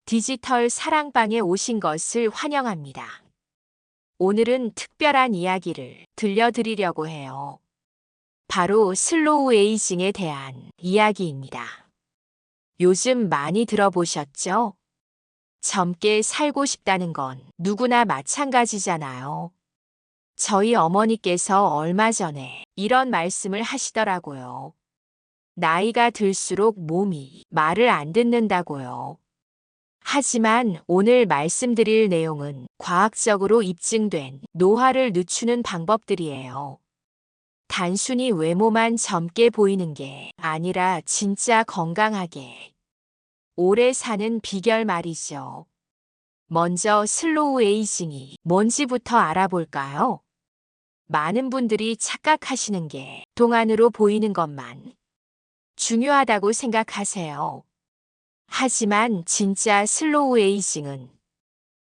디지털 사랑방에 오신 것을 환영합니다. 오늘은 특별한 이야기를 들려드리려고 해요. 바로 슬로우 에이징에 대한 이야기입니다. 요즘 많이 들어보셨죠? 젊게 살고 싶다는 건 누구나 마찬가지잖아요. 저희 어머니께서 얼마 전에 이런 말씀을 하시더라고요. 나이가 들수록 몸이 말을 안 듣는다고요. 하지만 오늘 말씀드릴 내용은 과학적으로 입증된 노화를 늦추는 방법들이에요. 단순히 외모만 젊게 보이는 게 아니라 진짜 건강하게 오래 사는 비결 말이죠. 먼저 슬로우 에이징이 뭔지부터 알아볼까요? 많은 분들이 착각하시는 게 동안으로 보이는 것만 중요하다고 생각하세요. 하지만 진짜 슬로우 에이징은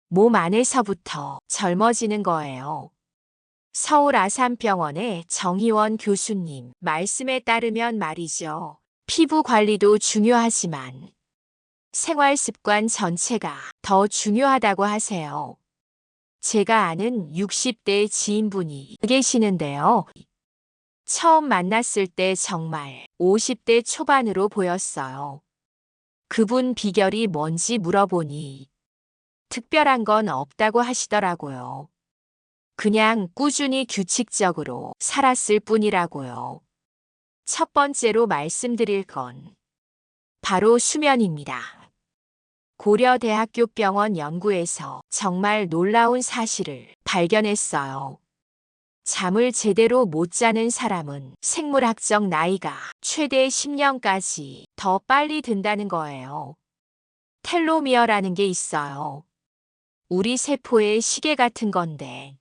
몸 안에서부터 젊어지는 거예요. 서울 아산병원의 정희원 교수님 말씀에 따르면 말이죠. 피부 관리도 중요하지만 생활 습관 전체가 더 중요하다고 하세요. 제가 아는 60대 지인분이 계시는데요. 처음 만났을 때 정말 50대 초반으로 보였어요. 그분 비결이 뭔지 물어보니 특별한 건 없다고 하시더라고요. 그냥 꾸준히 규칙적으로 살았을 뿐이라고요. 첫 번째로 말씀드릴 건 바로 수면입니다. 고려대학교 병원 연구에서 정말 놀라운 사실을 발견했어요. 잠을 제대로 못 자는 사람은 생물학적 나이가 최대 10년까지 더 빨리 든다는 거예요. 텔로미어라는 게 있어요. 우리 세포의 시계 같은 건데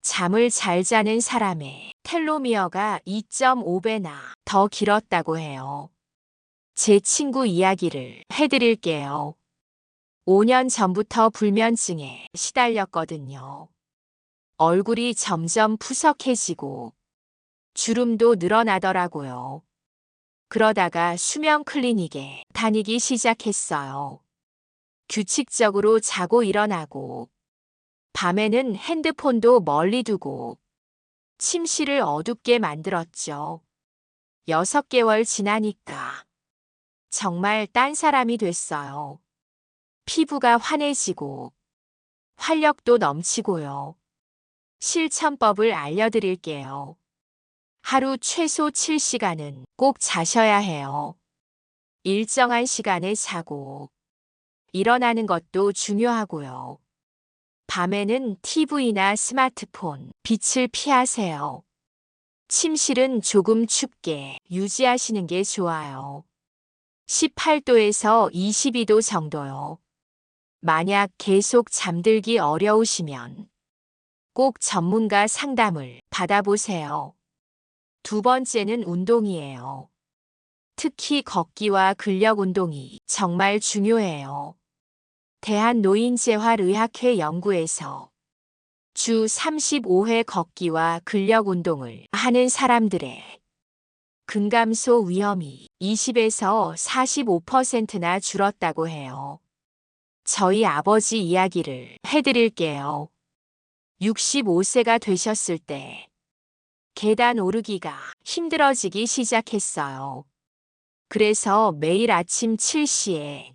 잠을 잘 자는 사람의 텔로미어가 2.5배나 더 길었다고 해요. 제 친구 이야기를 해드릴게요. 5년 전부터 불면증에 시달렸거든요. 얼굴이 점점 푸석해지고 주름도 늘어나더라고요. 그러다가 수면 클리닉에 다니기 시작했어요. 규칙적으로 자고 일어나고 밤에는 핸드폰도 멀리 두고 침실을 어둡게 만들었죠. 6개월 지나니까 정말 딴 사람이 됐어요. 피부가 환해지고 활력도 넘치고요. 실천법을 알려드릴게요. 하루 최소 7시간은 꼭 자셔야 해요. 일정한 시간에 자고 일어나는 것도 중요하고요. 밤에는 TV나 스마트폰, 빛을 피하세요. 침실은 조금 춥게 유지하시는 게 좋아요. 18도에서 22도 정도요. 만약 계속 잠들기 어려우시면 꼭 전문가 상담을 받아보세요. 두 번째는 운동이에요. 특히 걷기와 근력 운동이 정말 중요해요. 대한노인재활의학회 연구에서 주 35회 걷기와 근력 운동을 하는 사람들의 근감소 위험이 20에서 45%나 줄었다고 해요. 저희 아버지 이야기를 해드릴게요. 65세가 되셨을 때 계단 오르기가 힘들어지기 시작했어요. 그래서 매일 아침 7시에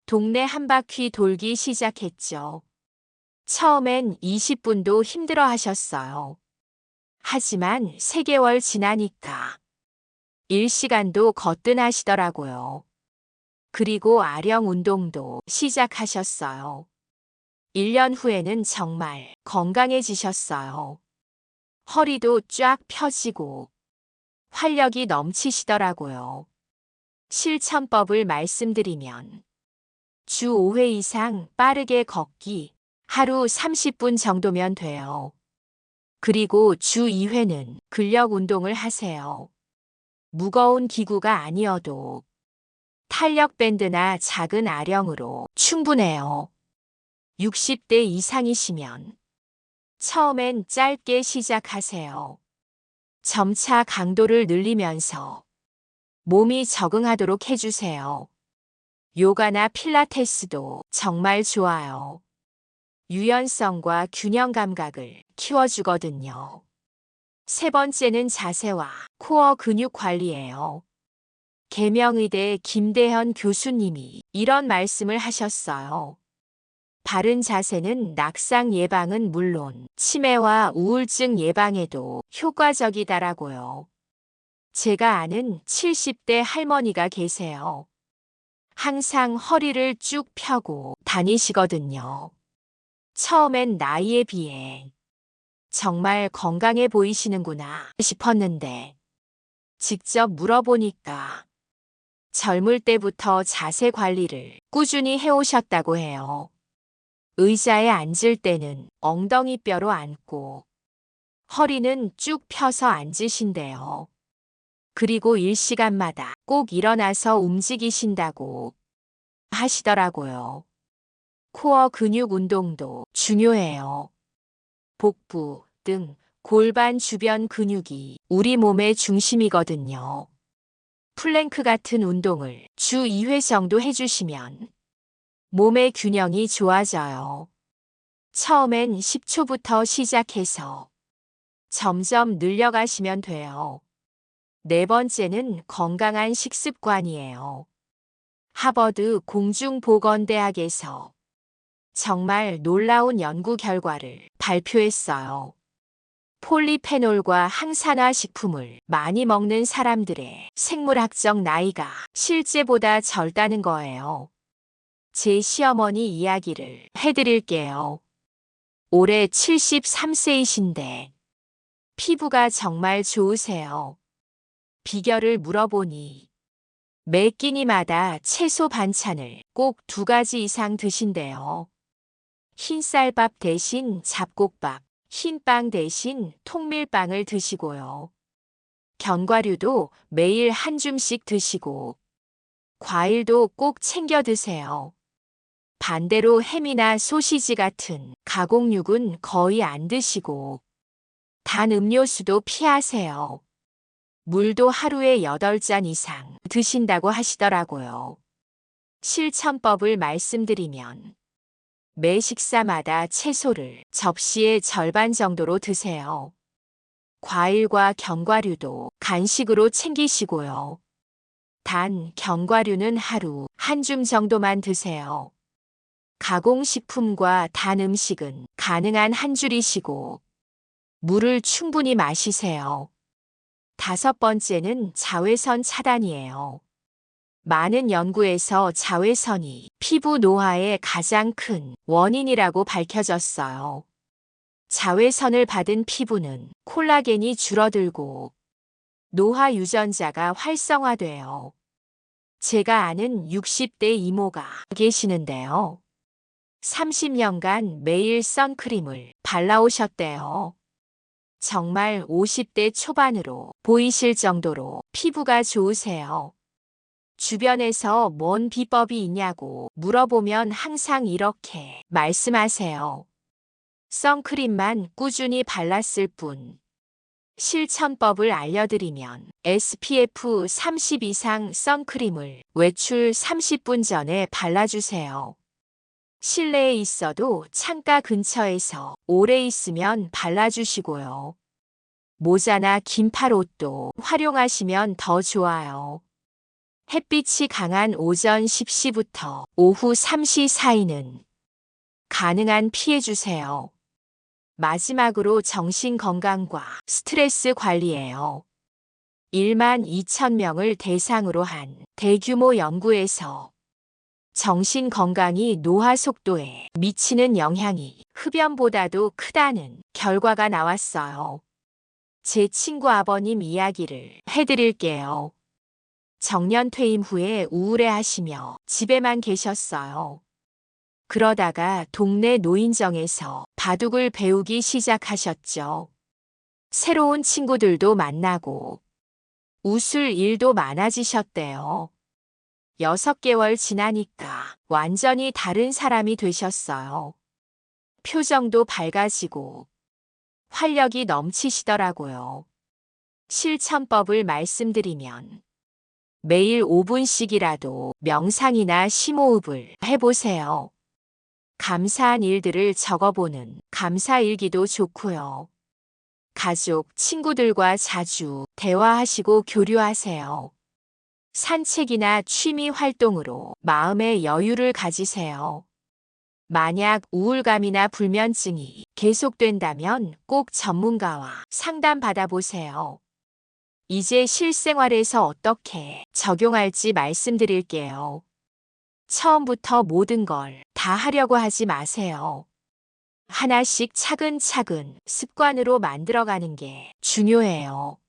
동네 한 바퀴 돌기 시작했죠. 처음엔 20분도 힘들어 하셨어요. 하지만 3개월 지나니까 1시간도 거뜬하시더라고요. 그리고 아령 운동도 시작하셨어요. 1년 후에는 정말 건강해지셨어요. 허리도 쫙 펴지고 활력이 넘치시더라고요. 실천법을 말씀드리면 주 5회 이상 빠르게 걷기, 하루 30분 정도면 돼요. 그리고 주 2회는 근력 운동을 하세요. 무거운 기구가 아니어도 탄력 밴드나 작은 아령으로 충분해요. 60대 이상이시면 처음엔 짧게 시작하세요. 점차 강도를 늘리면서 몸이 적응하도록 해주세요. 요가나 필라테스도 정말 좋아요. 유연성과 균형 감각을 키워주거든요. 세 번째는 자세와 코어 근육 관리예요. 계명의대 김대현 교수님이 이런 말씀을 하셨어요. 바른 자세는 낙상 예방은 물론 치매와 우울증 예방에도 효과적이다라고요. 제가 아는 70대 할머니가 계세요. 항상 허리를 쭉 펴고 다니시거든요. 처음엔 나이에 비해 정말 건강해 보이시는구나 싶었는데 직접 물어보니까 젊을 때부터 자세 관리를 꾸준히 해오셨다고 해요. 의자에 앉을 때는 엉덩이뼈로 앉고 허리는 쭉 펴서 앉으신대요. 그리고 일시간마다 꼭 일어나서 움직이신다고 하시더라고요. 코어 근육 운동도 중요해요. 복부, 등, 골반 주변 근육이 우리 몸의 중심이거든요. 플랭크 같은 운동을 주 2회 정도 해주시면 몸의 균형이 좋아져요. 처음엔 10초부터 시작해서 점점 늘려가시면 돼요. 네 번째는 건강한 식습관이에요. 하버드 공중보건대학에서 정말 놀라운 연구 결과를 발표했어요. 폴리페놀과 항산화 식품을 많이 먹는 사람들의 생물학적 나이가 실제보다 젊다는 거예요. 제 시어머니 이야기를 해드릴게요. 올해 73세이신데 피부가 정말 좋으세요. 비결을 물어보니 매 끼니마다 채소 반찬을 꼭 2가지 이상 드신대요. 흰쌀밥 대신 잡곡밥, 흰빵 대신 통밀빵을 드시고요. 견과류도 매일 한 줌씩 드시고 과일도 꼭 챙겨 드세요. 반대로 햄이나 소시지 같은 가공육은 거의 안 드시고 단 음료수도 피하세요. 물도 하루에 8잔 이상 드신다고 하시더라고요. 실천법을 말씀드리면 매 식사마다 채소를 접시의 절반 정도로 드세요. 과일과 견과류도 간식으로 챙기시고요. 단 견과류는 하루 한 줌 정도만 드세요. 가공식품과 단 음식은 가능한 한 줄이시고 물을 충분히 마시세요. 5번째는 자외선 차단이에요. 많은 연구에서 자외선이 피부 노화의 가장 큰 원인이라고 밝혀졌어요. 자외선을 받은 피부는 콜라겐이 줄어들고 노화 유전자가 활성화돼요. 제가 아는 60대 이모가 계시는데요. 30년간 매일 선크림을 발라오셨대요. 정말 50대 초반으로 보이실 정도로 피부가 좋으세요. 주변에서 뭔 비법이 있냐고 물어보면 항상 이렇게 말씀하세요. 선크림만 꾸준히 발랐을 뿐. 실천법을 알려드리면 SPF 30 이상 선크림을 외출 30분 전에 발라주세요. 실내에 있어도 창가 근처에서 오래 있으면 발라주시고요. 모자나 긴팔 옷도 활용하시면 더 좋아요. 햇빛이 강한 오전 10시부터 오후 3시 사이는 가능한 피해주세요. 마지막으로 정신 건강과 스트레스 관리예요. 1만 2천 명을 대상으로 한 대규모 연구에서 정신 건강이 노화 속도에 미치는 영향이 흡연보다도 크다는 결과가 나왔어요. 제 친구 아버님 이야기를 해드릴게요. 정년 퇴임 후에 우울해하시며 집에만 계셨어요. 그러다가 동네 노인정에서 바둑을 배우기 시작하셨죠. 새로운 친구들도 만나고 웃을 일도 많아지셨대요. 6개월 지나니까 완전히 다른 사람이 되셨어요. 표정도 밝아지고 활력이 넘치시더라고요. 실천법을 말씀드리면 매일 5분씩이라도 명상이나 심호흡을 해보세요. 감사한 일들을 적어보는 감사일기도 좋고요. 가족, 친구들과 자주 대화하시고 교류하세요. 산책이나 취미 활동으로 마음의 여유를 가지세요. 만약 우울감이나 불면증이 계속된다면 꼭 전문가와 상담받아보세요. 이제 실생활에서 어떻게 적용할지 말씀드릴게요. 처음부터 모든 걸 다 하려고 하지 마세요. 하나씩 차근차근 습관으로 만들어가는 게 중요해요.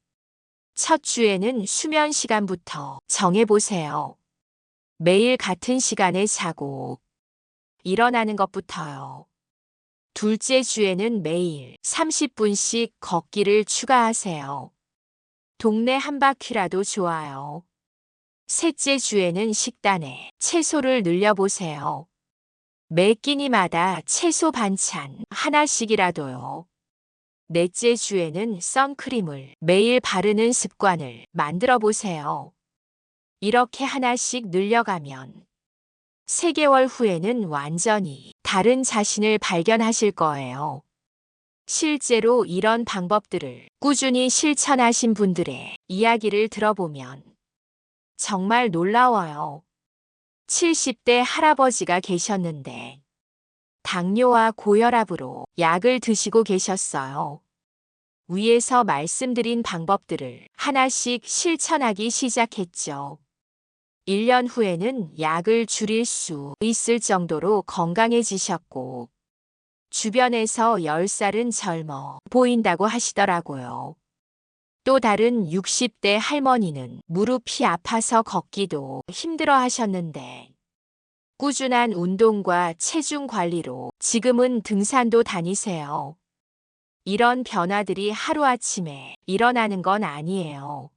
첫 주에는 수면 시간부터 정해보세요. 매일 같은 시간에 자고 일어나는 것부터요. 둘째 주에는 매일 30분씩 걷기를 추가하세요. 동네 한 바퀴라도 좋아요. 셋째 주에는 식단에 채소를 늘려보세요. 매 끼니마다 채소 반찬 하나씩이라도요. 넷째 주에는 선크림을 매일 바르는 습관을 만들어 보세요. 이렇게 하나씩 늘려가면 3개월 후에는 완전히 다른 자신을 발견하실 거예요. 실제로 이런 방법들을 꾸준히 실천하신 분들의 이야기를 들어보면 정말 놀라워요. 70대 할아버지가 계셨는데 당뇨와 고혈압으로 약을 드시고 계셨어요. 위에서 말씀드린 방법들을 하나씩 실천하기 시작했죠. 1년 후에는 약을 줄일 수 있을 정도로 건강해지셨고 주변에서 10살은 젊어 보인다고 하시더라고요. 또 다른 60대 할머니는 무릎이 아파서 걷기도 힘들어 하셨는데 꾸준한 운동과 체중 관리로 지금은 등산도 다니세요. 이런 변화들이 하루아침에 일어나는 건 아니에요.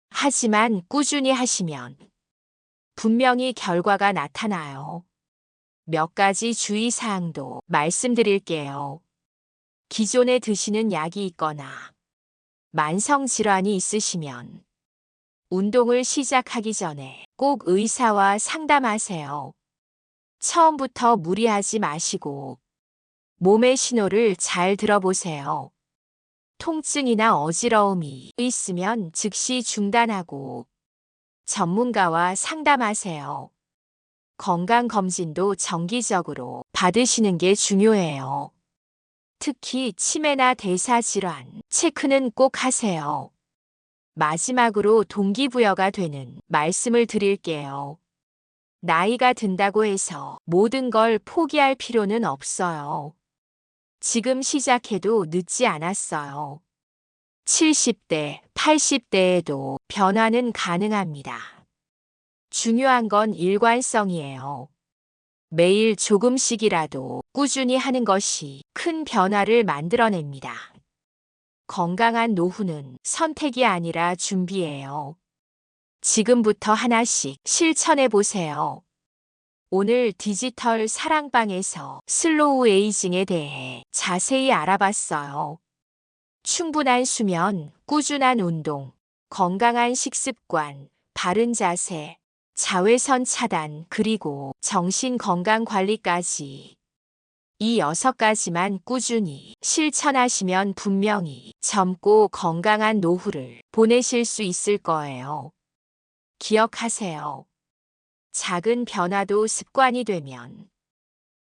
하지만 꾸준히 하시면 분명히 결과가 나타나요. 몇 가지 주의사항도 말씀드릴게요. 기존에 드시는 약이 있거나 만성질환이 있으시면 운동을 시작하기 전에 꼭 의사와 상담하세요. 처음부터 무리하지 마시고 몸의 신호를 잘 들어보세요. 통증이나 어지러움이 있으면 즉시 중단하고 전문가와 상담하세요. 건강검진도 정기적으로 받으시는 게 중요해요. 특히 치매나 대사질환 체크는 꼭 하세요. 마지막으로 동기부여가 되는 말씀을 드릴게요. 나이가 든다고 해서 모든 걸 포기할 필요는 없어요. 지금 시작해도 늦지 않았어요. 70대, 80대에도 변화는 가능합니다. 중요한 건 일관성이에요. 매일 조금씩이라도 꾸준히 하는 것이 큰 변화를 만들어냅니다. 건강한 노후는 선택이 아니라 준비예요. 지금부터 하나씩 실천해 보세요. 오늘 디지털 사랑방에서 슬로우 에이징에 대해 자세히 알아봤어요. 충분한 수면, 꾸준한 운동, 건강한 식습관, 바른 자세, 자외선 차단, 그리고 정신 건강 관리까지. 이 6가지만 꾸준히 실천하시면 분명히 젊고 건강한 노후를 보내실 수 있을 거예요. 기억하세요. 작은 변화도 습관이 되면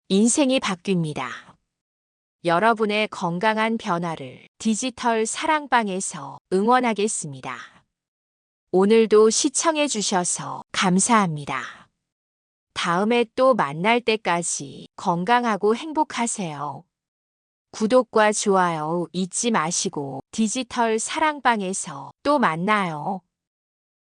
인생이 바뀝니다. 여러분의 건강한 변화를 디지털 사랑방에서 응원하겠습니다. 오늘도 시청해 주셔서 감사합니다. 다음에 또 만날 때까지 건강하고 행복하세요. 구독과 좋아요 잊지 마시고 디지털 사랑방에서 또 만나요.